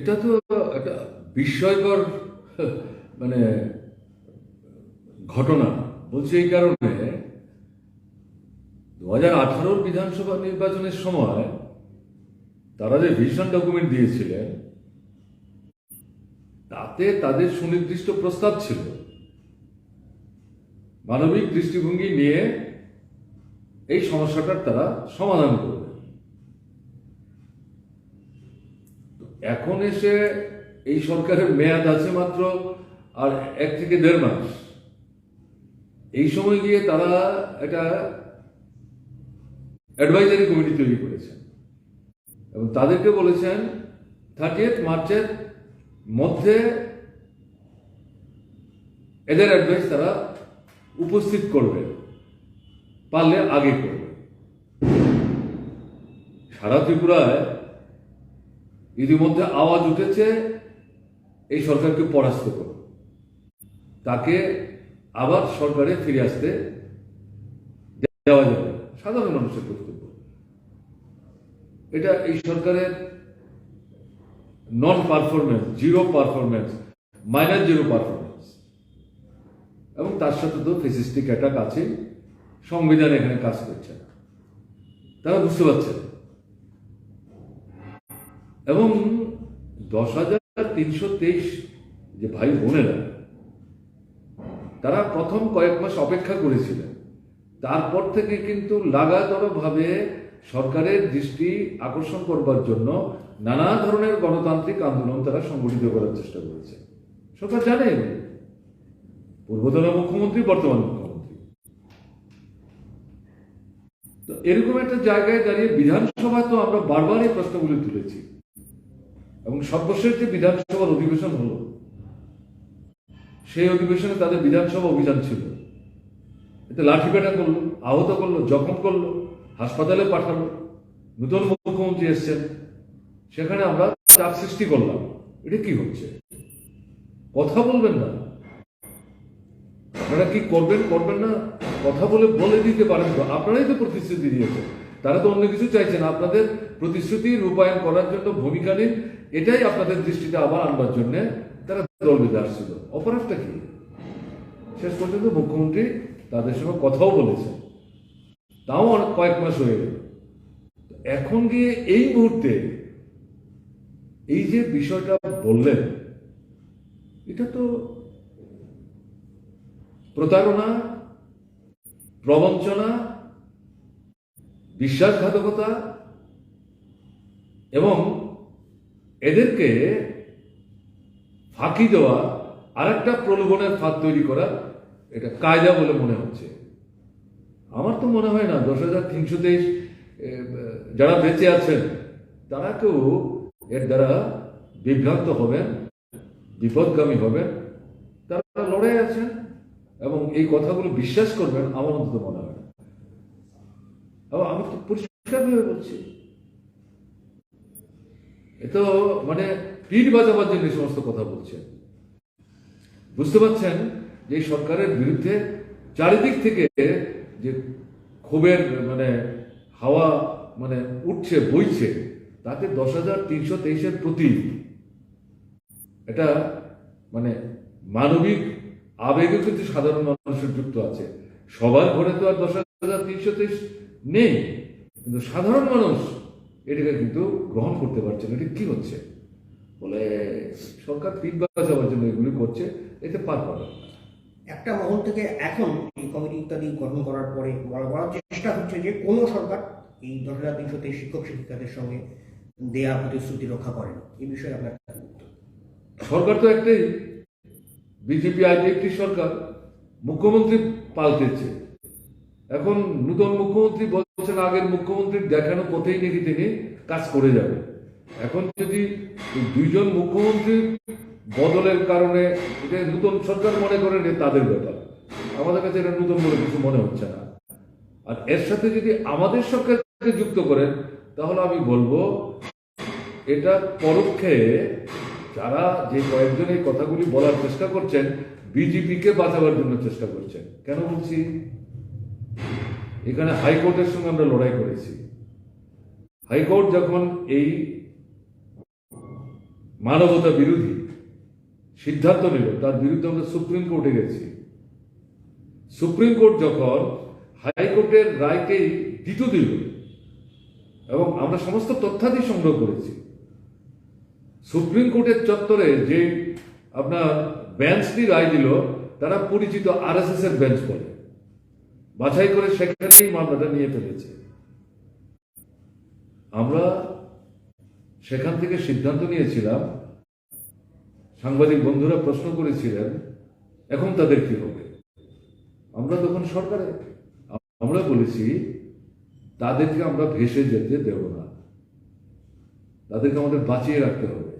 এটা তো একটা বিস্ময়কর মানে ঘটনা। বলছি এই কারণে 2018 বিধানসভা নির্বাচনের সময় তারা যে ভিশন ডকুমেন্ট দিয়েছিলেন তাতে তাদের সুনির্দিষ্ট প্রস্তাব ছিল মানবিক দৃষ্টিভঙ্গি নিয়ে এই সমস্যাটার তারা সমাধান করবে। এখন এসে এই সরকারের মেয়াদ আছে মাত্র আর 1 থেকে 1.5 মাস। এই সময় গিয়ে তারা একটা অ্যাডভাইজারি কমিটি তৈরি করেছেন এবং তাদেরকে বলেছেন 30 মার্চের মধ্যে এদের অ্যাডভাইস তারা উপস্থিত করবে, পারলে আগে করবে। সারা ত্রিপুরায় ইতিমধ্যে আওয়াজ উঠেছে এই সরকারকে পরাস্ত করো, তাকে আবার সরকারে ফিরে আসতে দেওয়া যাবে। সাধারণ মানুষের বক্তব্য এটা। এই সরকারের নন পারফরমেন্স, জিরো পারফরমেন্স, -0 পারফরমেন্স, এবং তার সাথে তো ফেসিস্টিক অ্যাটাক আছে। সংবিধান এখানে কাজ করছে না, তারা বুঝতে পারছেন। এবং 10,323 যে ভাই বোনেরা তারা প্রথম কয়েক মাস অপেক্ষা করেছিলেন, তারপর থেকে কিন্তু লাগাতারভাবে সরকারের দৃষ্টি আকর্ষণ করবার জন্য নানা ধরনের গণতান্ত্রিক আন্দোলন তারা সংগঠিত করার চেষ্টা করেছে। সরকার জানে, পূর্বতন মুখ্যমন্ত্রী, বর্তমান মুখ্যমন্ত্রী। তো এরকম একটা জায়গায় দাঁড়িয়ে বিধানসভা তো আমরা বারবার এই প্রশ্নগুলি তুলেছি, এবং সর্বশেষ যে বিধানসভার অধিবেশন হলো সেই অধিবেশনে তাদের বিধানসভা অভিযান ছিল। এতে লাঠিপেটা করলো, আহত করলো, জখম করলো, হাসপাতালে পাঠালো। নতুন মুখ্যমন্ত্রী এসছেন, সেখানে আমরা চাপ সৃষ্টি করলাম। এটা কি হচ্ছে? কথা বলবেন না, আপনারা কি করবেন করবেন না কথা বলে দিতে পারেন তো। আপনারাই তো প্রতিশ্রুতি দিয়েছেন, তারা তো অন্য কিছু চাইছেন। আপনাদের প্রতিশ্রুতি রূপায়ণ করার জন্য ভূমিকা নিন, এটাই আপনাদের দৃষ্টিতে আবার আনবার জন্য তারা দল বেঁধে আসছিল। অপরাধটা কি? শেষ পর্যন্ত মুখ্যমন্ত্রী তাদের সঙ্গে কথাও বলেছেন, তাও অনেক কয়েক মাস হয়ে গেল। এখন গিয়ে এই মুহূর্তে এই যে বিষয়টা বললেন, এটা তো প্রতারণা, প্রবঞ্চনা, বিশ্বাসঘাতকতা, এবং এদেরকে ফাঁকি দেওয়া, আর একটা প্রলোভনের ফাঁদ তৈরি করা, এটা কায়দা বলে মনে হচ্ছে। আমার তো মনে হয় না 10,323 যারা বেঁচে আছেন তারা কেউ এর দ্বারা বিভ্রান্ত হবেন, বিপদগামী হবেন। তারা লড়াই আছেন এবং এই কথাগুলো বিশ্বাস করবেন, আমার অন্তত মনে হয় না। আমি তো পরিষ্কারভাবে বলছি, এ তো মানে পিঠ বাজাবার জন্য সমস্ত কথা বলছেন। বুঝতে পারছেন যে এই সরকারের বিরুদ্ধে চারিদিক থেকে যে ক্ষোভের মানে হাওয়া মানে উঠছে, বইছে, তাতে 10,323-এর প্রতি এটা মানে মানবিক আবেগও কিন্তু সাধারণ মানুষের যুক্ত আছে। সবার ঘরে তো আর 10,323 নেই, কিন্তু সাধারণ মানুষ এটাকে কিন্তু গ্রহণ করতে পারছে না। এটা কি হচ্ছে বলে সরকার পিঠ বাজাবার জন্য এগুলি করছে, এতে পার পাবে। একটা মহল থেকে এখন এই কমিটি ইত্যাদি গঠন করার পরে বলার চেষ্টা হচ্ছে যে কোনো সরকার এই 10,323 শিক্ষক শিক্ষিকাদের সঙ্গে দেয়া প্রতিশ্রুতি রক্ষা করেন। এই বিষয়ে আপনার সরকার তো একটাই, বিজেপি আজ একটি সরকার, মুখ্যমন্ত্রী পাল্টেছে। এখন নতুন মুখ্যমন্ত্রী বলছেন আগের মুখ্যমন্ত্রীর দেখানো পথেই নাকি তিনি কাজ করে যাবে। এখন যদি 2জন মুখ্যমন্ত্রী বদলের কারণে এটা নতুন সরকার মনে করেন, তাদের ব্যাপার। আমাদের কাছে এটা নতুন বলে কিছু মনে হচ্ছে না। আর এর সাথে যদি আমাদের সরকারকে যুক্ত করেন, তাহলে আমি বলবো এটা পরোক্ষে যারা যে কয়েকজন এই কথাগুলি বলার চেষ্টা করছেন, বিজেপিকে বাঁচাবার জন্য চেষ্টা করছেন। কেন বলছি? এখানে হাইকোর্টের সঙ্গে আমরা লড়াই করেছি। হাইকোর্ট যখন এই মানবতা বিরোধী সিদ্ধান্ত নিল, তার বিরুদ্ধে আমরা সুপ্রিম কোর্টে গেছি। সুপ্রিম কোর্ট যখন হাইকোর্টের রায়কেই দিত দিল, এবং আমরা সমস্ত তথ্যাদি সংগ্রহ করেছি, সুপ্রিম কোর্টের চত্বরে যে আপনার বেঞ্চটি রায় দিল, তারা পরিচিত আরএসএস এর বেঞ্চ বলে, বাছাই করে সেখানেই মামলাটা নিয়ে ফেলেছে। আমরা সেখান থেকে সিদ্ধান্ত নিয়েছিলাম, সাংবাদিক বন্ধুরা প্রশ্ন করেছিলেন এখন তাদের কি হবে। আমরা তখন সরকারে আমরা বলেছি তাদেরকে আমরা ভেসে যেতে দেব না, তাদেরকে আমাদের বাঁচিয়ে রাখতে হবে।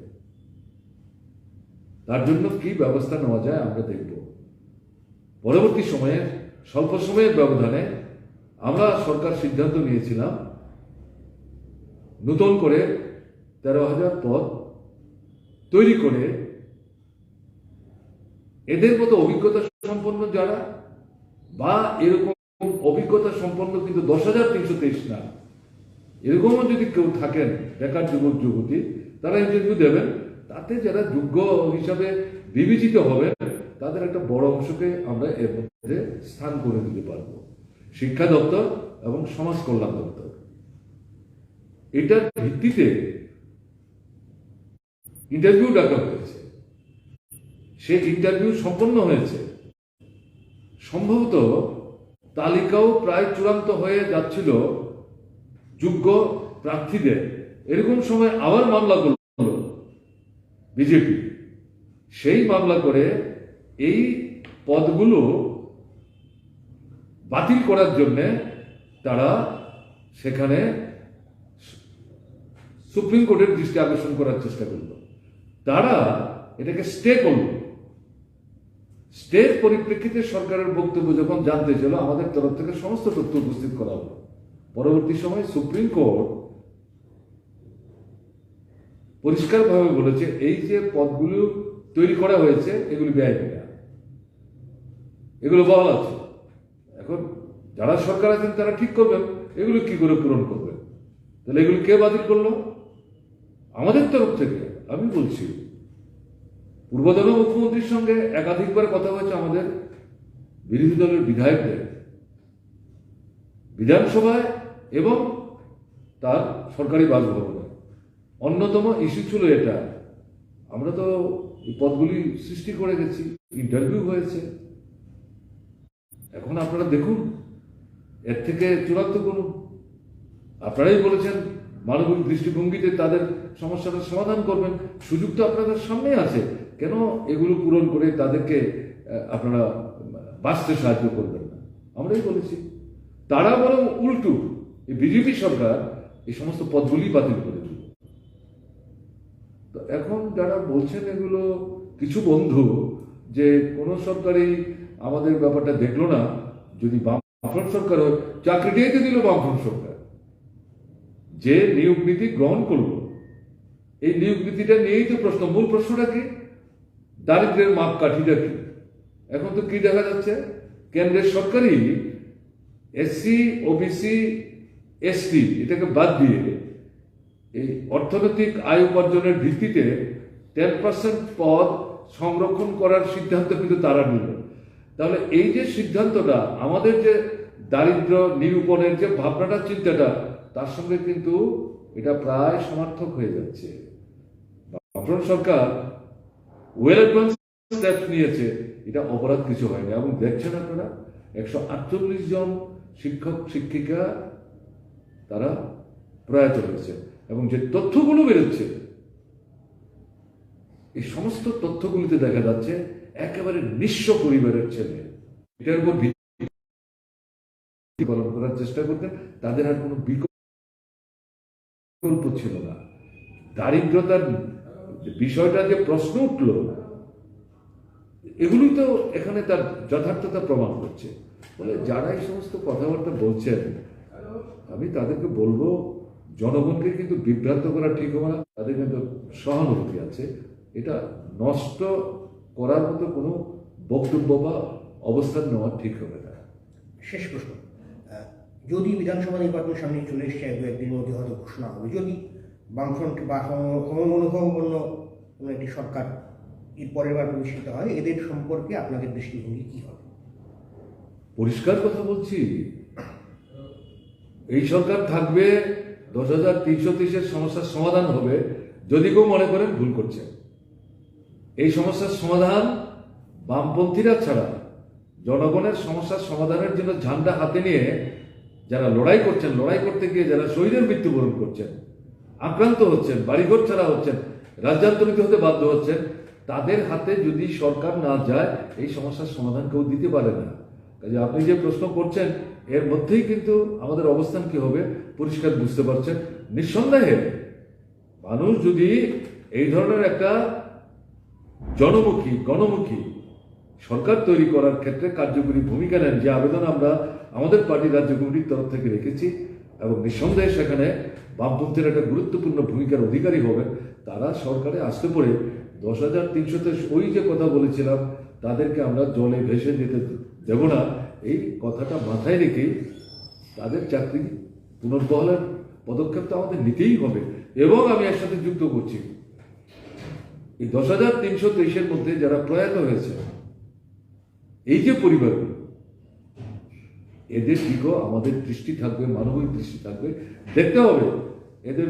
তার জন্য কি ব্যবস্থা নেওয়া যায় আমরা দেখব। পরবর্তী সময়ে স্বল্প সময়ের ব্যবধানে আমরা সরকার সিদ্ধান্ত নিয়েছিলাম নতুন করে 13,000 পদ তৈরি করে এদের মতো অভিজ্ঞতা সম্পন্ন যারা, বা এরকম অভিজ্ঞতা সম্পন্ন কিন্তু 10,323 না, এরকমও যদি কেউ থাকেন বেকার যুবক যুবতী, তারা ইন্টারভিউ দেবেন। তাতে যারা যোগ্য হিসাবে বিবেচিত হবেন তাদের একটা বড় অংশকে আমরা এর মধ্যে স্থান করে দিতে পারব। শিক্ষা দপ্তর এবং সমাজ কল্যাণ দপ্তর, এটার ভিত্তিতে ইন্টারভিউ ডাকা হয়েছে। সে ইন্টারভিউ সম্পন্ন হয়েছে, সম্ভবত তালিকাও প্রায় চূড়ান্ত হয়ে যাচ্ছিল যোগ্য প্রার্থীদের। এরকম সময় আবার মামলা করল বিজেপি। সেই মামলা করে এই পদগুলো বাতিল করার জন্য তারা সেখানে সুপ্রিম কোর্টের দৃষ্টি আকর্ষণ করার চেষ্টা করল। তারা এটাকে স্টে করল। স্টের পরিপ্রেক্ষিতে সরকারের বক্তব্য যখন জানতে ছিল, আমাদের তরফ থেকে সমস্ত তথ্য উপস্থিত করা হলো। পরবর্তী সময় সুপ্রিম কোর্ট পরিষ্কারভাবে বলেছে এই যে পদগুলো তৈরি করা হয়েছে এগুলি বেআইনি না, এগুলো বহাল আছে। এখন যারা সরকার আছেন তারা ঠিক করবেন এগুলো কি করে পূরণ করবেন। তাহলে এগুলো কে বাতিল করলো? আমাদের তরফ থেকে। আমি বলছি, পূর্বতন মুখ্যমন্ত্রীর সঙ্গে একাধিকবার কথা হয়েছে আমাদের বিরোধী দলের বিধায়কদের, বিধানসভায় এবং তার সরকারি বাসভবনে। অন্যতম ইস্যু ছিল এটা। আমরা তো এই পদগুলি সৃষ্টি করে গেছি, ইন্টারভিউ হয়েছে। এখন আপনারা দেখুন, এর থেকে চূড়ান্ত করুন। আপনারাই বলেছেন মানবিক দৃষ্টিভঙ্গিতে তাদের সমস্যাটা সমাধান করবেন। সুযোগ তো আপনাদের সামনে আছে, কেন এগুলো পূরণ করে তাদেরকে আপনারা বাঁচতে সাহায্য করবেন না? আমরাই বলেছি। তারা বরং উল্টো, এই বিজেপি সরকার এই সমস্ত পদগুলি বাতিল করে দিল। তো এখন যারা বলছেন এগুলো কিছু বন্ধু, যে কোন সরকারই আমাদের ব্যাপারটা দেখলো না, যদি বামফ্রন্ট সরকার হয় চাকরি দিয়ে দিল বামফ্রন্ট সরকার, যে নিয়োগ নীতি গ্রহণ করলো, এই নিয়োগ নীতিটা নিয়েই তো প্রশ্ন। মূল প্রশ্নটা কি? দারিদ্রের মাপকাঠিটা কি? এখন তো কি দেখা যাচ্ছে, কেন্দ্রের সরকারই এসসি, ওবিসি, এসটি এটাকে বাদ দিয়ে এই অর্থনৈতিক আয় উপার্জনের ভিত্তিতে 10% পদ সংরক্ষণ করার সিদ্ধান্ত কিন্তু তারা নিল। তাহলে এই যে সিদ্ধান্তটা, আমাদের যে দারিদ্র নিরূপণের যে ভাবনাটা, চিন্তাটা, তার সঙ্গে কিন্তু এটা প্রায় সমার্থক হয়ে যাচ্ছে। বামফ্রন্ট সরকার ওয়েল অ্যাডভান্স স্টেপস নিয়েছে, এটা অপরাধ কিছু হয়নি। এবং দেখছেন আপনারা 148 জন শিক্ষক শিক্ষিকা তারা প্রয়াত হয়েছে, এবং যে তথ্যগুলো বেরোচ্ছে, এই সমস্ত তথ্যগুলিতে দেখা যাচ্ছে একেবারে নিঃস্ব পরিবারের ছেলে এটার উপর ভিত্তি পালন করার চেষ্টা করতেন। তাদের আর কোনো বিকল্প ছিল না। দারিদ্রতার বিষয়টা যে প্রশ্ন উঠল, এগুলি তো এখানে তার যথার্থতা প্রমাণ করছে। বলে যারা এই সমস্ত কথাবার্তা বলছেন, আমি তাদেরকে বলবো, জনগণকে কিন্তু বিভ্রান্ত করা ঠিক হবে না। তাদের কিন্তু সহানুভূতি আছে, এটা নষ্ট করার মতো কোনো বক্তব্য বা অবস্থান নেওয়া ঠিক হবে না। শেষ প্রশ্ন, যদি বিধানসভা নির্বাচন সামনে চলে এসছে, 1-2 একদিনের মধ্যে হয়তো ঘোষণা হবে, যদি বামফ্রন্ট বা সমমনোভাবাপন্ন কোনো একটি সরকার এর পরের বার প্রতিষ্ঠিত হয়, এদের সম্পর্কে আপনাদের দৃষ্টিভঙ্গি কি হবে? পরিষ্কার কথা বলছি, এই সরকার থাকবে, 10,330 সমস্যার সমাধান হবে যদি কেউ মনে করেন ভুল করছে। এই সমস্যার সমাধান বামপন্থীরা ছাড়া জনগণের সমস্যার সমাধানের জন্য ঝান্ডা হাতে নিয়ে যারা লড়াই করছেন, লড়াই করতে গিয়ে যারা শহীদের মৃত্যুবরণ করছেন, আক্রান্ত হচ্ছেন, বাড়িঘর ছাড়া হচ্ছেন, রাজ্যান্তরিত হতে বাধ্য হচ্ছেন, তাদের হাতে যদি সরকার না যায় এই সমস্যার সমাধান কেউ দিতে পারে না। কাজে আপনি যে প্রশ্ন করছেন এর মধ্যেই কিন্তু আমাদের অবস্থান কি হবে পরিষ্কার বুঝতে পারছেন। নিঃসন্দেহে মানুষ যদি এই ধরনের একটা জনমুখী গণমুখী সরকার তৈরি করার ক্ষেত্রে কার্যকরী ভূমিকা নেন, যে আবেদন আমরা আমাদের পার্টি রাজ্য কমিটির তরফ থেকে রেখেছি, এবং নিঃসন্দেহে সেখানে বামপন্থীর একটা গুরুত্বপূর্ণ ভূমিকার অধিকারী হবেন, তারা সরকারে আসতে পড়ে 10,300-তে ওই যে কথা বলেছিলাম তাদেরকে আমরা জলে ভেসে যেতে দেব না, এই কথাটা মাথায় রেখেই তাদের চাকরি পুনর্বহালের পদক্ষেপ তো আমাদের নিতেই হবে। এবং আমি এর সাথে যুক্ত করছি, এই 10,323-এর মধ্যে যারা প্রয়াত হয়েছে, এই যে পরিবারগুলো, এদের দিকেও আমাদের দৃষ্টি থাকবে, মানবিক দৃষ্টি থাকবে, দেখতে হবে এদের